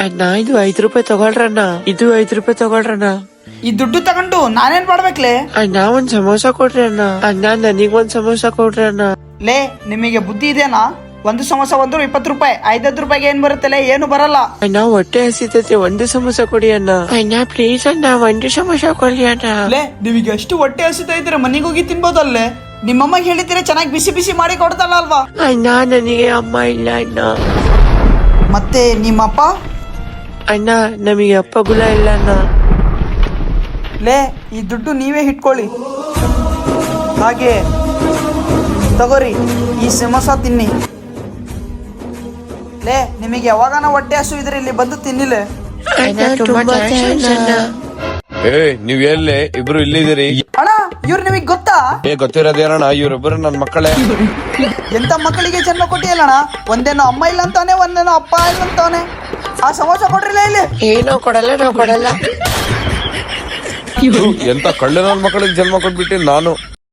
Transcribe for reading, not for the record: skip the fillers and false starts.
ಅಣ್ಣ ಇದು 5 ರೂಪಾಯಿ ತಗೊಳ್ರಣ್ಣ, ಇದು 5 ರೂಪಾಯಿ ತಗೊಳ್ರಣ್ಣ. ಈ ದುಡ್ಡು ತಗೊಂಡು ನಾನೇನ್ ಮಾಡ್ಬೇಕ್ಲೆ? ಅಣ್ಣ ಒಂದ್ ಸಮೋಸ ಕೊಡ್ರಿ ಅಣ್ಣ. ಅಣ್ಣ ನನಗೊಂದ್ ಸಮೋಸ ಕೊಡ್ರಿ ಅಣ್ಣ. ಲೇ ನಿಮಗೆ ಬುದ್ಧಿ ಇದೆನಾ? ಒಂದು ಸಮೋಸ ಬಂದ್ರು 20 ರೂಪಾಯಿ, 5 ರೂಪಾಯಿಗೆ ಏನ್ ಬರುತ್ತಲ್ಲ? ಏನು ಬರಲ್ಲ. ಅಣ್ಣ ಹೊಟ್ಟೆ ಹಸಿತೈತೆ, ಒಂದು ಸಮೋಸ ಕೊಡಿ ಅಣ್ಣ. ಅಣ್ಣ ಪ್ಲೀಸ್ ಅಣ್ಣ, ಒಂದು ಸಮೋಸ ಕೊಡಿ ಅಣ್ಣ. ಲೇ ನಿಮಗೆ ಎಷ್ಟು ಹೊಟ್ಟೆ ಹಸಿತಾ ಇದ್ರೆ ಮನೆಗೆ ಹೋಗಿ ತಿನ್ಬೋದಲ್ಲೇ? ನಿಮ್ಮಮ್ಮಗೆ ಹೇಳಿದ್ರೆ ಚೆನ್ನಾಗಿ ಬಿಸಿ ಬಿಸಿ ಮಾಡಿ ಕೊಡ್ತಲ್ಲ ಅಲ್ವಾ? ಅಣ್ಣ ನನಗೆ ಅಮ್ಮ ಇಲ್ಲ ಅಣ್ಣ. ಮತ್ತೆ ನಿಮ್ಮಪ್ಪ? ಅಣ್ಣ ನಮಗೆ ಅಪ್ಪ ಗುಲ ಇಲ್ಲ ಅಣ್ಣ. ಲೇ ಈ ದುಡ್ಡು ನೀವೇ ಇಟ್ಕೊಳ್ಳಿ. ಹಾಗೆ ತಗೋರಿ, ಈ ಸಮೋಸ ತಿನ್ನಿ. ಲೇ ನಿಮಗೆ ಯಾವಾಗನ ಹೊಟ್ಟೆ ಹಸು ಇದ್ರೆ ಇಲ್ಲಿ ಬಂದು ತಿನ್ನಿಲೆ. ಅಣ್ಣ ತುಂಬಾ ಥ್ಯಾಂಕ್ಸ್ ಅಣ್ಣ. ನೀವ್ ಎಲ್ಲೇ ಇಬ್ರು ಇಲ್ಲಿದ್ದೀರಿ? ಅಣ್ಣ ಇವ್ರು ನಿಮಗ್ ಗೊತ್ತಾ? ಗೊತ್ತಿರೋದೇನಣ್ಣ, ಇವ್ರಿಬ್ರು ನನ್ ಮಕ್ಕಳೇ. ಎಂತ ಮಕ್ಕಳಿಗೆ ಜನ್ಮ ಕೊಟ್ಟಿಯಲ್ಲಣ್ಣ? ಒಂದೇನೋ ಅಮ್ಮ ಇಲ್ಲ ಅಂತಾನೆ, ಒಂದೇನೋ ಅಪ್ಪ ಇಲ್ಲ ಅಂತಾನೆ. ಆ ಸಮೋಸ ಕೊಡ್ರಿಲ್ಲ ಇಲ್ಲಿ. ಏನೋ ಕೊಡಲ್ಲ, ನಾವು ಕೊಡಲ್ಲ. ಎಂತ ಕಳ್ಳ ನನ್ ಮಕ್ಕಳಿಗೆ ಜನ್ಮ ಕೊಟ್ಬಿಟ್ಟಿ ನಾನು.